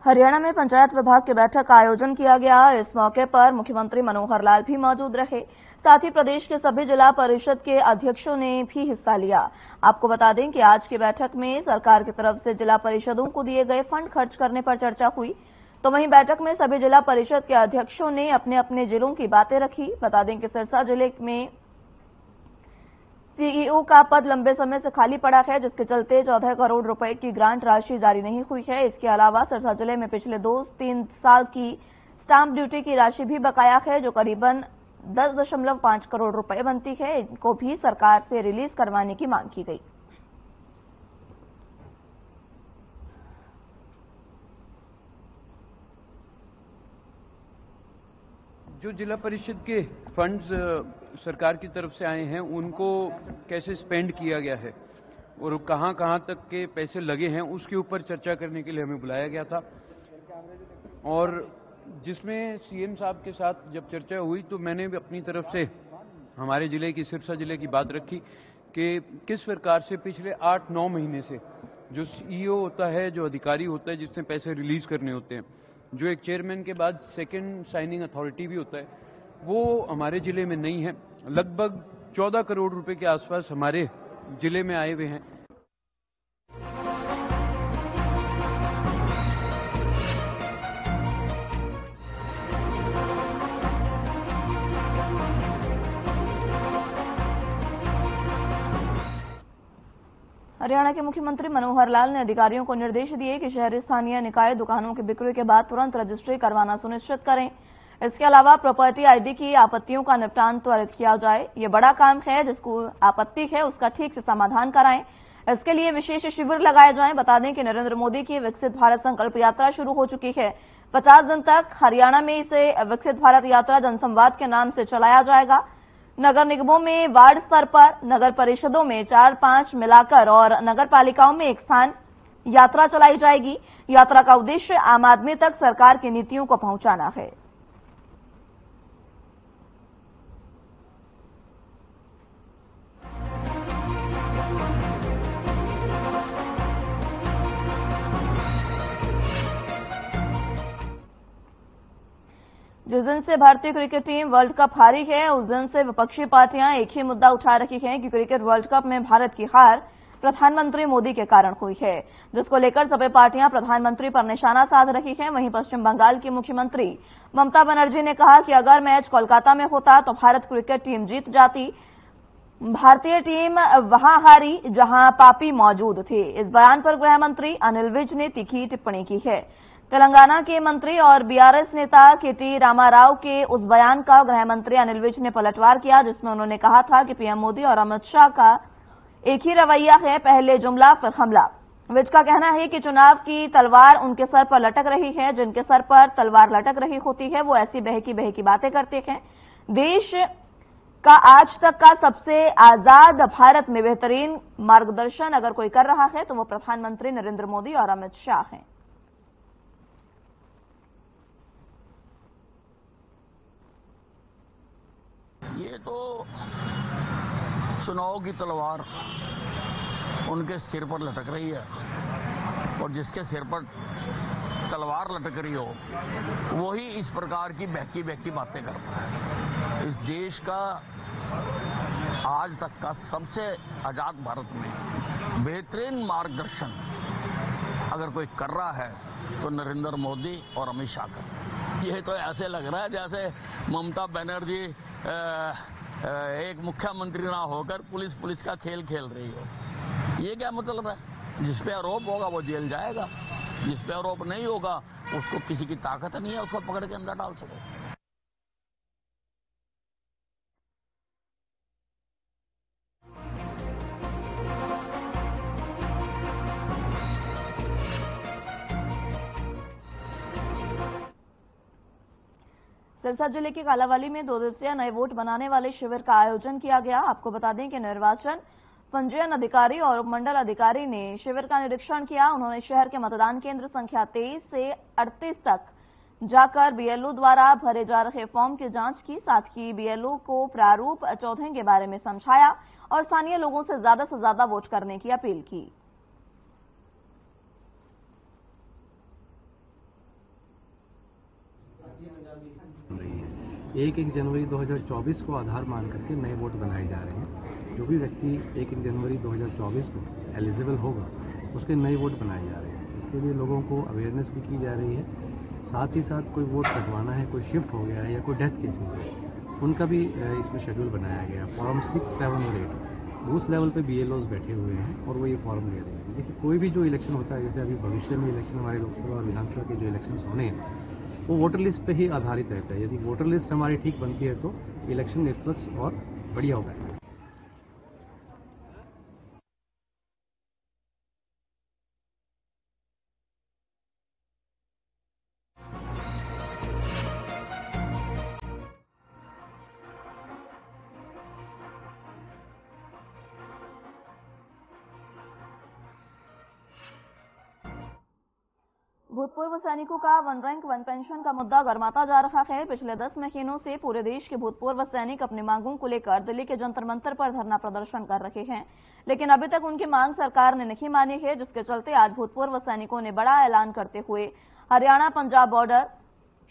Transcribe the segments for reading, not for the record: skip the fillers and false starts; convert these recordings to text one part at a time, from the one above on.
हरियाणा में पंचायत विभाग की बैठक का आयोजन किया गया। इस मौके पर मुख्यमंत्री मनोहर लाल भी मौजूद रहे। साथ ही प्रदेश के सभी जिला परिषद के अध्यक्षों ने भी हिस्सा लिया। आपको बता दें कि आज की बैठक में सरकार की तरफ से जिला परिषदों को दिए गए फंड खर्च करने पर चर्चा हुई। तो वहीं बैठक में सभी जिला परिषद के अध्यक्षों ने अपने अपने जिलों की बातें रखी। बता दें कि सिरसा जिले में सीईओ का पद लंबे समय से खाली पड़ा है, जिसके चलते 14 करोड़ रुपए की ग्रांट राशि जारी नहीं हुई है। इसके अलावा सिरसा जिले में पिछले 2-3 साल की स्टाम्प ड्यूटी की राशि भी बकाया है, जो करीबन 10.5 करोड़ रुपए बनती है। इनको भी सरकार से रिलीज करवाने की मांग की गई। जो जिला परिषद के फंड्स सरकार की तरफ से आए हैं उनको कैसे स्पेंड किया गया है और कहां कहां तक के पैसे लगे हैं, उसके ऊपर चर्चा करने के लिए हमें बुलाया गया था। और जिसमें सीएम साहब के साथ जब चर्चा हुई तो मैंने भी अपनी तरफ से हमारे जिले की, सिरसा जिले की बात रखी कि किस प्रकार से पिछले 8-9 महीने से जो सीईओ होता है, जो अधिकारी होता है जिसने पैसे रिलीज करने होते हैं, जो एक चेयरमैन के बाद सेकंड साइनिंग अथॉरिटी भी होता है, वो हमारे जिले में नहीं है। लगभग 14 करोड़ रुपए के आसपास हमारे जिले में आए हुए हैं। हरियाणा के मुख्यमंत्री मनोहर लाल ने अधिकारियों को निर्देश दिए कि शहरी स्थानीय निकाय दुकानों की बिक्री के बाद तुरंत रजिस्ट्री करवाना सुनिश्चित करें। इसके अलावा प्रॉपर्टी आईडी की आपत्तियों का निपटान त्वरित किया जाए। ये बड़ा काम है, जिसको आपत्ति है उसका ठीक से समाधान कराएं। इसके लिए विशेष शिविर लगाए जाएं। बता दें कि नरेंद्र मोदी की विकसित भारत संकल्प यात्रा शुरू हो चुकी है। 50 दिन तक हरियाणा में इसे विकसित भारत यात्रा जनसंवाद के नाम से चलाया जाएगा। नगर निगमों में वार्ड स्तर पर, नगर परिषदों में 4-5 मिलाकर और नगर पालिकाओं में एक स्थान यात्रा चलाई जाएगी। यात्रा का उद्देश्य आम आदमी तक सरकार की नीतियों को पहुंचाना है। जिस दिन से भारतीय क्रिकेट टीम वर्ल्ड कप हारी है, उस दिन से विपक्षी पार्टियां एक ही मुद्दा उठा रही हैं कि क्रिकेट वर्ल्ड कप में भारत की हार प्रधानमंत्री मोदी के कारण हुई है, जिसको लेकर सभी पार्टियां प्रधानमंत्री पर निशाना साध रही हैं। वहीं पश्चिम बंगाल की मुख्यमंत्री ममता बनर्जी ने कहा कि अगर मैच कोलकाता में होता तो भारत क्रिकेट टीम जीत जाती। भारतीय टीम वहां हारी जहां पापी मौजूद थे। इस बयान पर गृह मंत्री अनिल विज ने तीखी टिप्पणी की है। तेलंगाना के मंत्री और बीआरएस नेता केटी रामाराव के उस बयान का गृह मंत्री अनिल विज ने पलटवार किया, जिसमें उन्होंने कहा था कि पीएम मोदी और अमित शाह का एक ही रवैया है, पहले जुमला फिर हमला। विज का कहना है कि चुनाव की तलवार उनके सर पर लटक रही है। जिनके सर पर तलवार लटक रही होती है वो ऐसी बहकी बहकी बातें करते हैं। देश का आज तक का सबसे आजाद भारत में बेहतरीन मार्गदर्शन अगर कोई कर रहा है तो वो प्रधानमंत्री नरेंद्र मोदी और अमित शाह हैं। ये तो चुनाव की तलवार उनके सिर पर लटक रही है और जिसके सिर पर तलवार लटक रही हो वही इस प्रकार की बहकी बहकी बातें करता है। इस देश का आज तक का सबसे आजाद भारत में बेहतरीन मार्गदर्शन अगर कोई कर रहा है तो नरेंद्र मोदी और अमित शाह कर। ये तो ऐसे लग रहा है जैसे ममता बनर्जी एक मुख्यमंत्री ना होकर पुलिस का खेल खेल रही हो। ये क्या मतलब है? जिस पे आरोप होगा वो जेल जाएगा, जिस पे आरोप नहीं होगा उसको किसी की ताकत नहीं है उसको पकड़ के अंदर डाल सके। सिरसा जिले के कालावाली में 2 दिवसीय नए वोट बनाने वाले शिविर का आयोजन किया गया। आपको बता दें कि निर्वाचन पंजीयन अधिकारी और उपमंडल अधिकारी ने शिविर का निरीक्षण किया। उन्होंने शहर के मतदान केंद्र संख्या 23 से 38 तक जाकर बीएलओ द्वारा भरे जा रहे फॉर्म की जांच की। साथ ही बीएलओ को प्रारूप चौथे के बारे में समझाया और स्थानीय लोगों से ज्यादा वोट करने की अपील की। 1 जनवरी 2024 को आधार मान करके नए वोट बनाए जा रहे हैं। जो भी व्यक्ति 1 जनवरी 2024 को एलिजिबल होगा उसके नए वोट बनाए जा रहे हैं। इसके लिए लोगों को अवेयरनेस भी की जा रही है। साथ ही साथ कोई वोट कटवाना है, कोई शिफ्ट हो गया है या कोई डेथ केसेस है, उनका भी इसमें शेड्यूल बनाया गया। फॉर्म 6, 7 और 8 बूथ लेवल पे BLOs बैठे हुए हैं और वो ये फॉर्म ले रहे हैं। देखिए, कोई भी जो इलेक्शन होता है, जैसे अभी भविष्य में इलेक्शन हमारे लोकसभा और विधानसभा के जो इलेक्शन होने हैं वो वोटर लिस्ट पे ही आधारित रहता है। यदि वोटर लिस्ट हमारी ठीक बनती है तो इलेक्शन निष्पक्ष और बढ़िया होगा। भूतपूर्व सैनिकों का वन रैंक वन पेंशन का मुद्दा गर्माता जा रहा है। पिछले 10 महीनों से पूरे देश के भूतपूर्व सैनिक अपनी मांगों को लेकर दिल्ली के जंतर मंतर पर धरना प्रदर्शन कर रहे हैं, लेकिन अभी तक उनकी मांग सरकार ने नहीं मानी है, जिसके चलते आज भूतपूर्व सैनिकों ने बड़ा ऐलान करते हुए Haryana Punjab border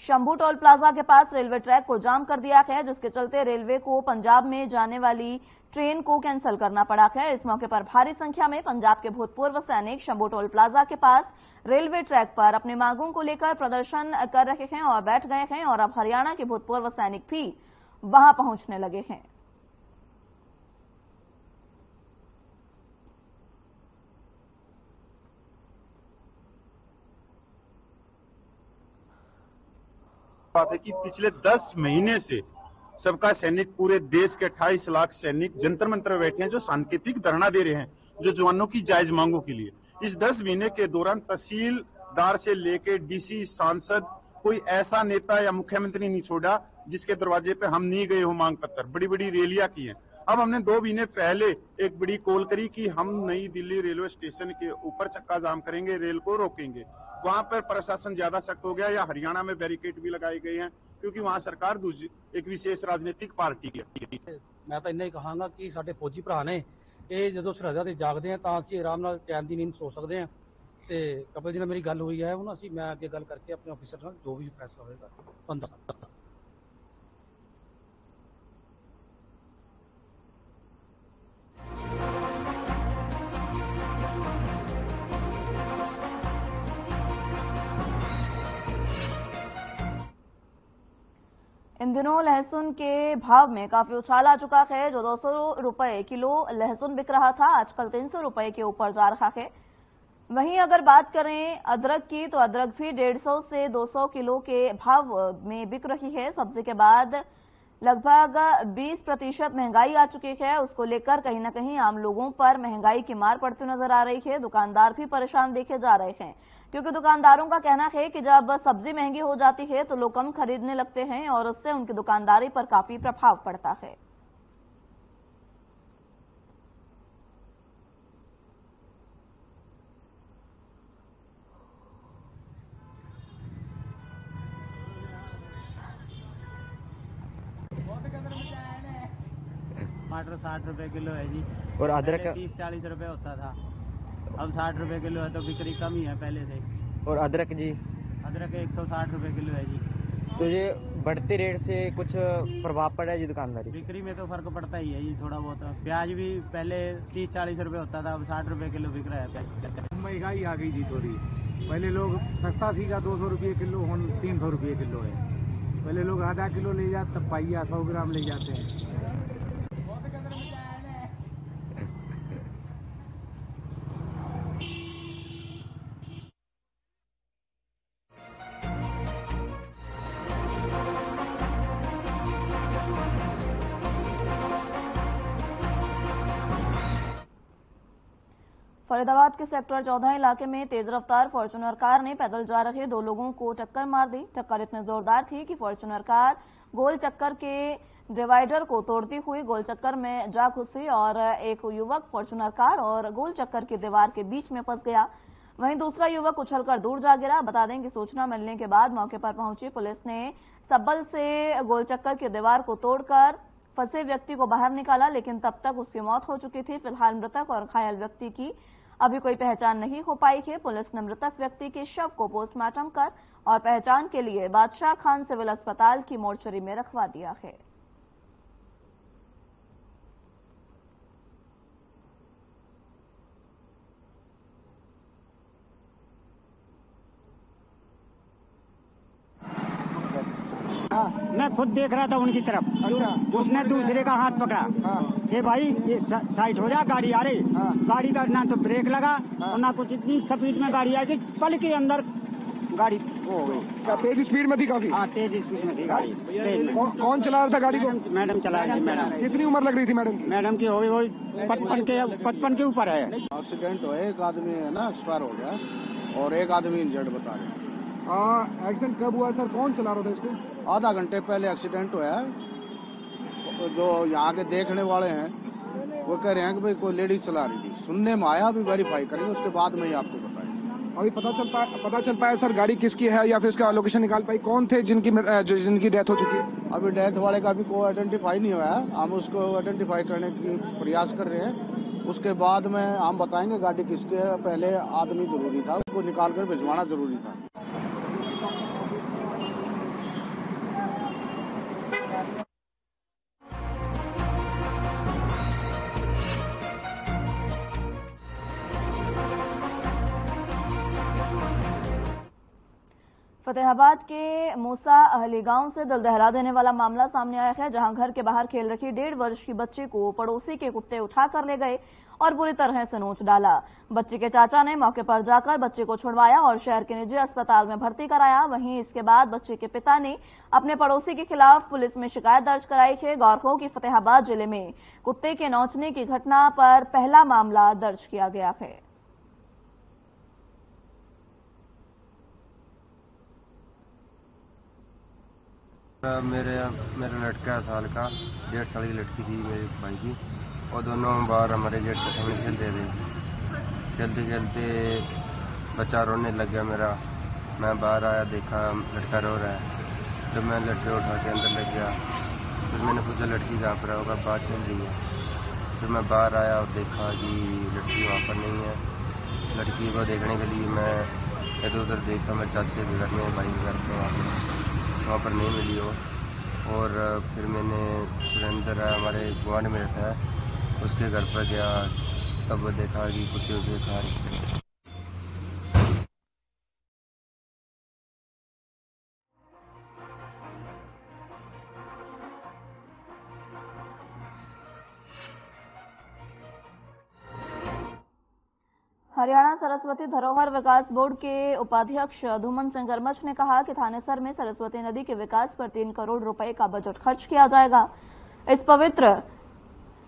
Shambhu toll plaza के पास रेलवे ट्रैक को जाम कर दिया है, जिसके चलते रेलवे को पंजाब में जाने वाली ट्रेन को कैंसिल करना पड़ा है। इस मौके पर भारी संख्या में पंजाब के भूतपूर्व सैनिक शंभू टोल प्लाजा के पास रेलवे ट्रैक पर अपनी मांगों को लेकर प्रदर्शन कर रहे हैं और बैठ गए हैं, और अब हरियाणा के भूतपूर्व सैनिक भी वहां पहुंचने लगे हैं। बात है कि पिछले 10 महीने से सबका सैनिक, पूरे देश के 28 लाख सैनिक जंतर मंतर बैठे हैं, जो सांकेतिक धरना दे रहे हैं, जो जवानों की जायज मांगों के लिए। इस 10 महीने के दौरान तहसीलदार से लेकर DC, सांसद, कोई ऐसा नेता या मुख्यमंत्री नहीं छोड़ा जिसके दरवाजे पे हम नहीं गए हो मांग पत्र। बड़ी बड़ी रैलियां की हैं। अब हमने 2 महीने पहले एक बड़ी कॉल करी कि हम नई दिल्ली रेलवे स्टेशन के ऊपर चक्का जाम करेंगे, रेल को रोकेंगे। वहां पर प्रशासन ज्यादा सख्त हो गया, या हरियाणा में बैरिकेड भी लगाए गए हैं, क्योंकि वहां सरकार एक विशेष राजनीतिक पार्टी की। मैं तो इन्ना ही कहांगा कि साडे फौजी भरा ने ਇਹ ਜਦੋਂ ਸਰਹੱਦਾਂ ਤੇ ਜਾਗਦੇ ਆ ਤਾਂ ਅਸੀਂ ਆਰਾਮ ਨਾਲ ਚੈਨ ਦੀ ਨੀਂਦ ਸੋ ਸਕਦੇ ਆ। ਤੇ ਕਪਿਲ ਜੀ ਨਾਲ ਮੇਰੀ ਗੱਲ ਹੋਈ ਹੈ, ਹੁਣ ਮੈਂ ਅੱਗੇ ਗੱਲ ਕਰਕੇ ਆਪਣੇ ਆਫੀਸਰ ਨਾਲ ਜੋ ਵੀ ਫੈਸਲਾ ਹੋਏਗਾ ਤੁਹਾਨੂੰ ਦੱਸਾਂਗਾ। इन दिनों लहसुन के भाव में काफी उछाल आ चुका है। जो 200 रुपए किलो लहसुन बिक रहा था, आजकल 300 रुपए के ऊपर जा रहा है। वहीं अगर बात करें अदरक की, तो अदरक भी 150 से 200 किलो के भाव में बिक रही है। सब्जी के बाद लगभग 20% महंगाई आ चुकी है। उसको लेकर कहीं ना कहीं आम लोगों पर महंगाई की मार पड़ती नजर आ रही है। दुकानदार भी परेशान देखे जा रहे हैं, क्योंकि दुकानदारों का कहना है कि जब सब्जी महंगी हो जाती है तो लोग कम खरीदने लगते हैं और उससे उनकी दुकानदारी पर काफी प्रभाव पड़ता है। टमाटर 60 रुपए किलो है जी, और अदरक 30-40 रुपए होता था, अब 60 रुपए किलो है, तो बिक्री कम ही है पहले से। और अदरक जी? अदरक 160 रुपए किलो है जी। तो ये बढ़ते रेट से कुछ प्रभाव पड़ा है जी दुकानदारी? बिक्री में तो फर्क पड़ता ही है जी थोड़ा बहुत। प्याज भी पहले 30-40 रुपए होता था, अब 60 रुपए किलो बिक रहा है प्याज। महंगाई आ गई जी थोड़ी। पहले लोग सस्ता सीखा 200 रुपये किलो, हम 300 रुपये किलो है। पहले लोग आधा किलो ले जाते, तब पाइया 100 ग्राम ले जाते हैं। फरीदाबाद के सेक्टर 14 इलाके में तेज रफ्तार फॉर्च्यूनर कार ने पैदल जा रहे 2 लोगों को टक्कर मार दी। टक्कर इतनी जोरदार थी कि फॉर्च्यूनर कार गोल चक्कर के डिवाइडर को तोड़ती हुई गोल चक्कर में जा घुसी और एक युवक फॉर्च्यूनर कार और गोल चक्कर की दीवार के बीच में फंस गया। वहीं दूसरा युवक उछलकर दूर जा गिरा। बता दें कि सूचना मिलने के बाद मौके पर पहुंची पुलिस ने सब्बल से गोल चक्कर की दीवार को तोड़कर फंसे व्यक्ति को बाहर निकाला, लेकिन तब तक उसकी मौत हो चुकी थी। फिलहाल मृतक और घायल व्यक्ति की अभी कोई पहचान नहीं हो पाई है। पुलिस ने मृतक व्यक्ति के शव को पोस्टमार्टम कर और पहचान के लिए बादशाह खान सिविल अस्पताल की मोर्चरी में रखवा दिया है। मैं खुद देख रहा था उनकी तरफ। अच्छा। उसने दूसरे का हाथ पकड़ा। हाँ। ये भाई ये साइड हो जा, गाड़ी आ रही। हाँ। गाड़ी का ना तो ब्रेक लगा। हाँ। और ना कुछ, इतनी स्पीड में गाड़ी आई कि पल के अंदर गाड़ी हो गई। क्या तेज स्पीड में थी काफी? हाँ, तेज स्पीड में थी गाड़ी। कौन चला रहा था गाड़ी को? मैडम चला रही थी। मैडम कितनी उम्र लग रही थी मैडम की? मैडम की हो गई वही 55 के ऊपर है। एक्सीडेंट हुआ, एक आदमी है ना एक्सपायर हो गया और एक आदमी इंजर्ड बता रहे। एक्सीडेंट कब हुआ सर? कौन चला रहा था इसको? आधा घंटे पहले एक्सीडेंट हुआ है। जो यहाँ के देखने वाले हैं वो कह रहे हैं कि भाई कोई लेडीज चला रही थी। सुनने में आया, अभी वेरीफाई करेंगे, उसके बाद में ही आपको बताएंगे। अभी पता चल पाया सर गाड़ी किसकी है या फिर इसका लोकेशन निकाल पाई? कौन थे जिनकी डेथ हो चुकी है? अभी डेथ वाले का भी कोई आइडेंटिफाई नहीं हुआ है। हम उसको आइडेंटिफाई करने की प्रयास कर रहे हैं। उसके बाद में हम बताएंगे गाड़ी किसके है। पहले आदमी जरूरी था, उसको निकाल कर भिजवाना जरूरी था। फतेहाबाद के मूसा अहली गांव से दिल दहला देने वाला मामला सामने आया है, जहां घर के बाहर खेल रखी 1.5 वर्ष की बच्ची को पड़ोसी के कुत्ते उठाकर ले गए और बुरी तरह से नोच डाला। बच्ची के चाचा ने मौके पर जाकर बच्चे को छुड़वाया और शहर के निजी अस्पताल में भर्ती कराया। वहीं इसके बाद बच्चे के पिता ने अपने पड़ोसी के खिलाफ पुलिस में शिकायत दर्ज कराई है। गौर हो कि फतेहाबाद जिले में कुत्ते के नोचने की घटना पर पहला मामला दर्ज किया गया है। मेरा लड़का साल का 1.5 साल की लड़की थी मेरे भाई की, और दोनों बाहर हमारे गेट के सामने खेलते थे। खेलते खेलते बच्चा रोने लग गया मेरा। मैं बाहर आया, देखा लड़का रो रहा है। जब मैं लड़के उठा के अंदर लग गया, फिर मैंने पूछा लड़की कहाँ पर है? होगा बात चल रही है। फिर मैं बाहर आया और देखा कि लड़की वहाँ पर नहीं है। लड़की को देखने के लिए मैं इधर उधर देखा, मैं चाचे के घर में, भाई के घर पे, वहाँ पर नहीं मिली हो। और फिर मैंने सुरेंद्र हमारे गुआंढ में रहता है, उसके घर पर गया, तब देखा कि कुत्ते उसे खा रहे थे। हरियाणा सरस्वती धरोहर विकास बोर्ड के उपाध्यक्ष धूमन सिंह गरमच ने कहा कि थानेसर में सरस्वती नदी के विकास पर 3 करोड़ रुपए का बजट खर्च किया जाएगा। इस पवित्र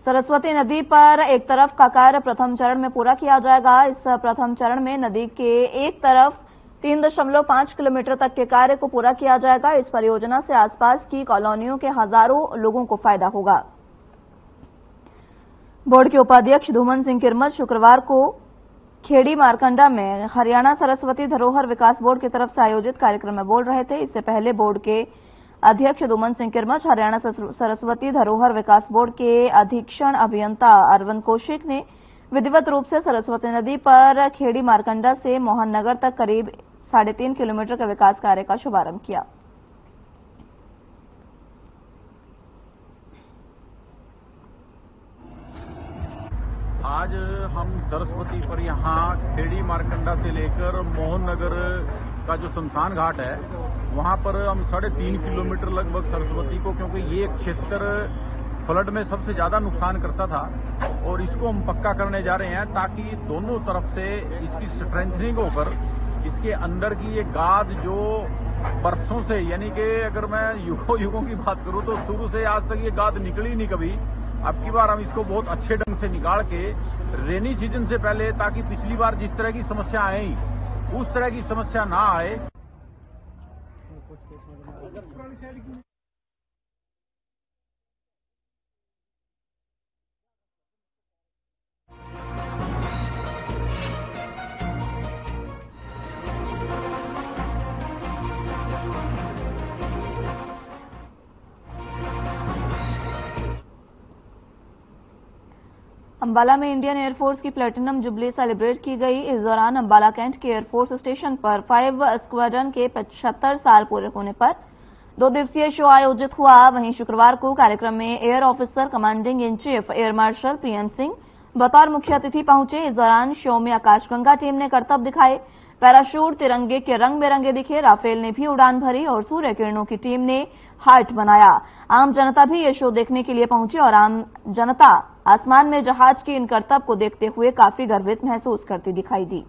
सरस्वती नदी पर एक तरफ का कार्य प्रथम चरण में पूरा किया जाएगा। इस प्रथम चरण में नदी के एक तरफ 3.5 किलोमीटर तक के कार्य को पूरा किया जाएगा। इस परियोजना से आसपास की कॉलोनियों के हजारों लोगों को फायदा होगा। बोर्ड के उपाध्यक्ष धूमन सिंह किरमत शुक्रवार को खेड़ी मारकंडा में हरियाणा सरस्वती धरोहर विकास बोर्ड की तरफ से आयोजित कार्यक्रम में बोल रहे थे। इससे पहले बोर्ड के अध्यक्ष धूमन सिंह किरमच, हरियाणा सरस्वती धरोहर विकास बोर्ड के अधीक्षण अभियंता अरविंद कौशिक ने विधिवत रूप से सरस्वती नदी पर खेड़ी मारकंडा से मोहन नगर तक करीब 3.5 किलोमीटर के विकास कार्य का शुभारंभ किया। आज हम सरस्वती पर यहाँ खेड़ी मारकंडा से लेकर मोहन नगर का जो शमशान घाट है वहाँ पर हम 3.5 किलोमीटर लगभग सरस्वती को, क्योंकि ये क्षेत्र फ्लड में सबसे ज्यादा नुकसान करता था, और इसको हम पक्का करने जा रहे हैं ताकि दोनों तरफ से इसकी स्ट्रेंथनिंग होकर इसके अंदर की ये गाद जो बरसों से, यानी कि अगर मैं युगों की बात करूं तो शुरू से आज तक ये गाद निकली नहीं कभी। अब की बार हम इसको बहुत अच्छे ढंग से निकाल के रेनी सीजन से पहले, ताकि पिछली बार जिस तरह की समस्या आई उस तरह की समस्या ना आए। अंबाला में इंडियन एयरफोर्स की प्लेटिनम जुबली सेलिब्रेट की गई। इस दौरान अंबाला कैंट के एयरफोर्स स्टेशन पर 5 स्क्वाड्रन के 75 साल पूरे होने पर 2 दिवसीय शो आयोजित हुआ। वहीं शुक्रवार को कार्यक्रम में air officer commanding in chief air marshal PM Singh बतौर मुख्य अतिथि पहुंचे। इस दौरान शो में आकाशगंगा टीम ने करतब दिखाए, पैराशूट तिरंगे के रंग बिरंगे दिखे, राफेल ने भी उड़ान भरी और सूर्य किरणों की टीम ने हार्ट बनाया। आम जनता भी ये शो देखने के लिए पहुंची और आम जनता आसमान में जहाज की इन करतब को देखते हुए काफी गर्वित महसूस करती दिखाई दी।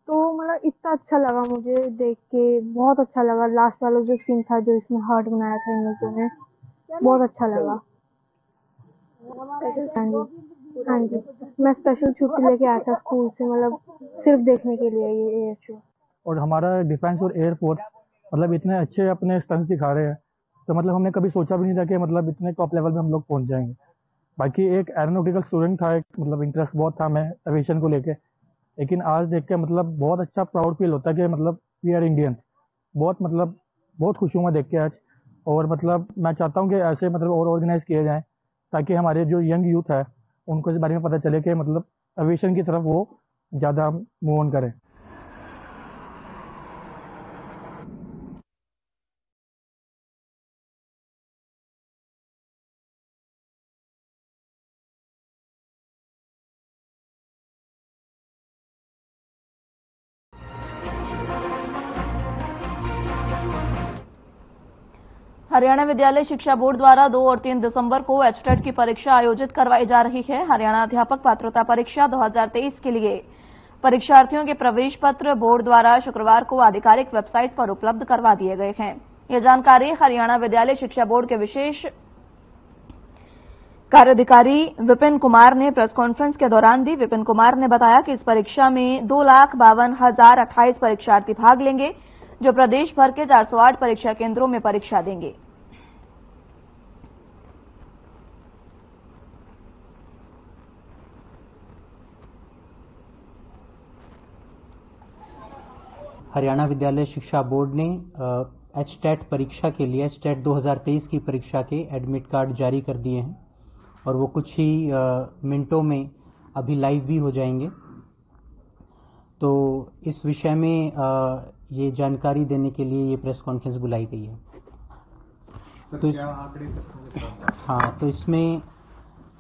तो मतलब इतना अच्छा लगा मुझे देख के, बहुत अच्छा लगा। लास्ट वाला जो सीन था जो इसमें हार्ट बनाया था इन लोगों ने, बहुत अच्छा लगा। हाँ जी, मैं स्पेशल छुट्टी लेके आया था स्कूल से, मतलब सिर्फ देखने के लिए ये एयर शो। और हमारा डिफेंस और एयरफोर्स मतलब इतने अच्छे अपने स्टंट्स दिखा रहे हैं, तो मतलब हमने कभी सोचा भी नहीं था कि मतलब इतने टॉप लेवल पे हम लोग पहुंच जाएंगे। बाकी एक एरोनॉटिकल स्टूडेंट था, एक मतलब इंटरेस्ट बहुत था मैं एविएशन को लेके, लेकिन आज देख के मतलब बहुत अच्छा प्राउड फील होता है कि मतलब वी आर इंडियंस। बहुत खुश हूँ मैं देख के आज। और मतलब मैं चाहता हूँ कि ऐसे मतलब और ऑर्गेनाइज किए जाएं ताकि हमारे जो यंग यूथ है उनको इस बारे में पता चले कि मतलब एविएशन की तरफ वो ज़्यादा मूव ऑन करें। हरियाणा विद्यालय शिक्षा बोर्ड द्वारा 2 और 3 दिसंबर को एचटेट की परीक्षा आयोजित करवाई जा रही है। हरियाणा अध्यापक पात्रता परीक्षा 2023 के लिए परीक्षार्थियों के प्रवेश पत्र बोर्ड द्वारा शुक्रवार को आधिकारिक वेबसाइट पर उपलब्ध करवा दिए गए हैं। यह जानकारी हरियाणा विद्यालय शिक्षा बोर्ड के विशेष कार्याधिकारी विपिन कुमार ने प्रेस कॉन्फ्रेंस के दौरान दी। विपिन कुमार ने बताया कि इस परीक्षा में 2,52,028 परीक्षार्थी भाग लेंगे, जो प्रदेश भर के 408 परीक्षा केंद्रों में परीक्षा देंगे। हरियाणा विद्यालय शिक्षा बोर्ड ने एचटेट परीक्षा के लिए एचटेट 2023 की परीक्षा के एडमिट कार्ड जारी कर दिए हैं और वो कुछ ही मिनटों में अभी लाइव भी हो जाएंगे। तो इस विषय में ये जानकारी देने के लिए ये प्रेस कॉन्फ्रेंस बुलाई गई है। तो इसमें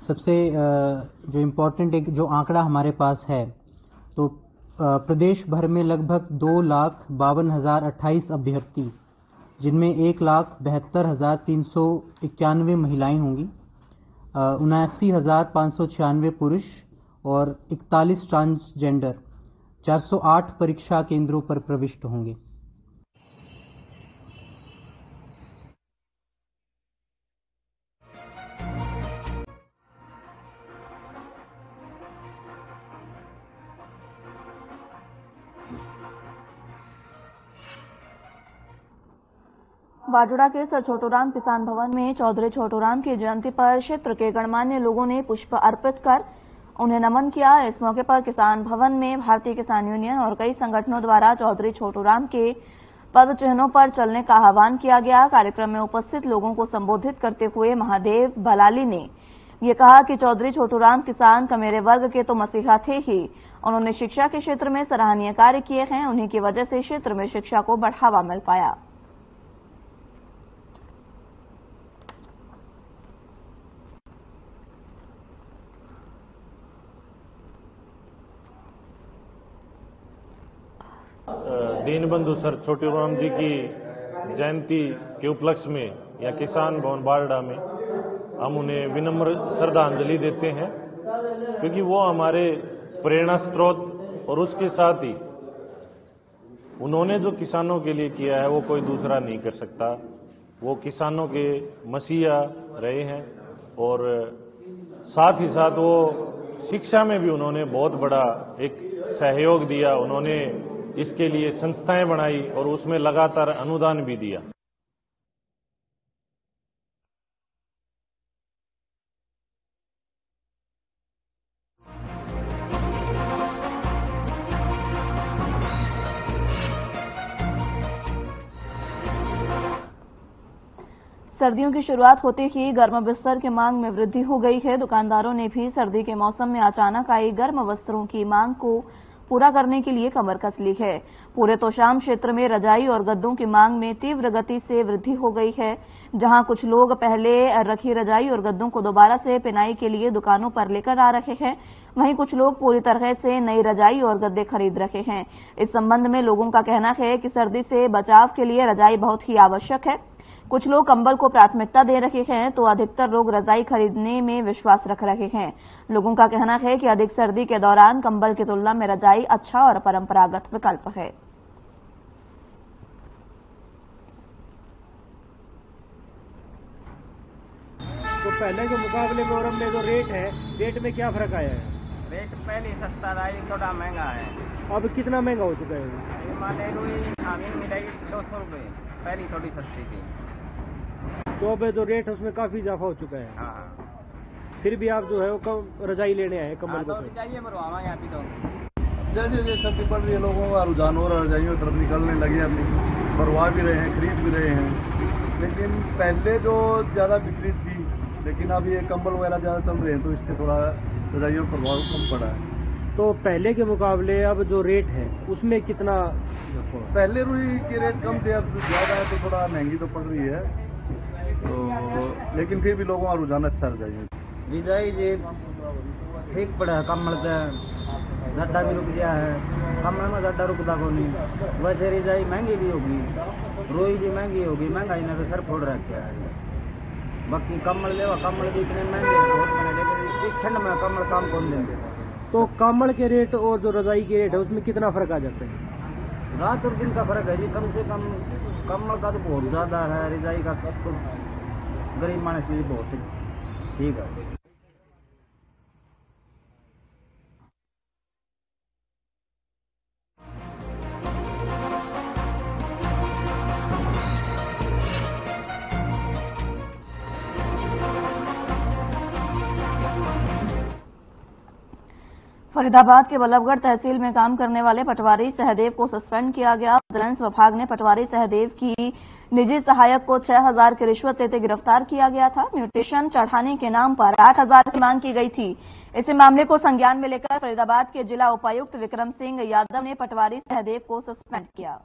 सबसे जो इम्पोर्टेंट एक जो आंकड़ा हमारे पास है, तो प्रदेश भर में लगभग 2,52,028 अभ्यर्थी, जिनमें 1,72,391 महिलाएं होंगी, 79,596 पुरुष और 41 ट्रांसजेंडर 408 परीक्षा केंद्रों पर प्रविष्ट होंगे। बाजुड़ा के सर छोटूराम किसान भवन में चौधरी छोटूराम की जयंती पर क्षेत्र के गणमान्य लोगों ने पुष्प अर्पित कर उन्हें नमन किया। इस मौके पर किसान भवन में भारतीय किसान यूनियन और कई संगठनों द्वारा चौधरी छोटूराम के पद चिन्हों पर चलने का आह्वान किया गया। कार्यक्रम में उपस्थित लोगों को संबोधित करते हुए महादेव बलाली ने ये कहा कि चौधरी छोटूराम किसान का मेरे वर्ग के तो मसीहा थे ही, उन्होंने शिक्षा के क्षेत्र में सराहनीय कार्य किए हैं। उन्हीं की वजह से क्षेत्र में शिक्षा को बढ़ावा मिल पाया। दीनबंधु सर छोटूराम जी की जयंती के उपलक्ष्य में या किसान भवन बारडा में हम उन्हें विनम्र श्रद्धांजलि देते हैं, क्योंकि वो हमारे प्रेरणा स्रोत और उसके साथ ही उन्होंने जो किसानों के लिए किया है वो कोई दूसरा नहीं कर सकता। वो किसानों के मसीहा रहे हैं और साथ ही साथ वो शिक्षा में भी उन्होंने बहुत बड़ा एक सहयोग दिया। उन्होंने इसके लिए संस्थाएं बनाई और उसमें लगातार अनुदान भी दिया। सर्दियों की शुरुआत होते ही गर्म बिस्तर की मांग में वृद्धि हो गई है। दुकानदारों ने भी सर्दी के मौसम में अचानक आई गर्म वस्त्रों की मांग को पूरा करने के लिए कमर कस ली है। पूरे तोशाम क्षेत्र में रजाई और गद्दों की मांग में तीव्र गति से वृद्धि हो गई है। जहां कुछ लोग पहले रखी रजाई और गद्दों को दोबारा से पिनाई के लिए दुकानों पर लेकर आ रहे हैं, वहीं कुछ लोग पूरी तरह से नई रजाई और गद्दे खरीद रहे हैं। इस संबंध में लोगों का कहना है कि सर्दी से बचाव के लिए रजाई बहुत ही आवश्यक है। कुछ लोग कंबल को प्राथमिकता दे रहे हैं तो अधिकतर लोग रजाई खरीदने में विश्वास रख रहे हैं। लोगों का कहना है कि अधिक सर्दी के दौरान कंबल की तुलना में रजाई अच्छा और परंपरागत विकल्प है। तो पहले के मुकाबले में और अब में जो रेट में क्या फर्क आया है? रेट पहले सस्ता था, ये थोड़ा महंगा है। अब कितना महंगा हो चुका है? ये मान ले मिलेगी 200 रुपये, पहली थोड़ी सस्ती थी। तो अब जो रेट है उसमें काफी इजाफा हो चुका है। हाँ। फिर भी आप जो है वो रजाई लेने आए कंबल को? चाहिए मरवावा यहाँ भी तो। जैसे जैसे सर्दी पड़ रही है लोगों का रुझान हो रहा है, रजाइयों की तरफ निकलने लगे, अपनी मरवा भी रहे हैं, खरीद भी रहे हैं। लेकिन पहले जो ज़्यादा बिक्री थी, लेकिन अब ये कंबल वगैरह ज़्यादा चल रहे हैं तो इससे थोड़ा रजाइयों पर प्रभाव कम पड़ा है। तो पहले के मुकाबले अब जो रेट है उसमें कितना? पहले रुई के रेट कम थे, अब ज़्यादा है तो थोड़ा महंगी तो पड़ रही है, तो लेकिन फिर भी लोगों का रुझान अच्छा रजाई रजाई जी ठीक पड़ा है। कम्बल से गड्ढा भी रुक गया है, कम्बल में गड्ढा रुकता को नहीं। वैसे रजाई महंगी भी होगी, रुई भी महंगी होगी, महंगाई ने तो सर फोड़ रखा है। बाकी कम्बल लेवा, कम्बल भी इतने महंगे बहुत महंगे, लेकिन इस ठंड में कम्बल काम कौन देंगे। तो कम्बल के रेट और जो रजाई के रेट है उसमें कितना फर्क आ जाता है? रात और दिन का फर्क है जी। कम से कम कम्बल का तो बहुत ज्यादा है, रजाई का तो गरीब मानस के लिए बहुत ठीक है। फरीदाबाद के बल्लभगढ़ तहसील में काम करने वाले पटवारी सहदेव को सस्पेंड किया गया। विजिलेंस विभाग ने पटवारी सहदेव की निजी सहायक को 6,000 की रिश्वत लेते गिरफ्तार किया गया था। म्यूटेशन चढ़ाने के नाम पर 8,000 की मांग की गई थी। इसी मामले को संज्ञान में लेकर फरीदाबाद के जिला उपायुक्त विक्रम सिंह यादव ने पटवारी सहदेव को सस्पेंड किया।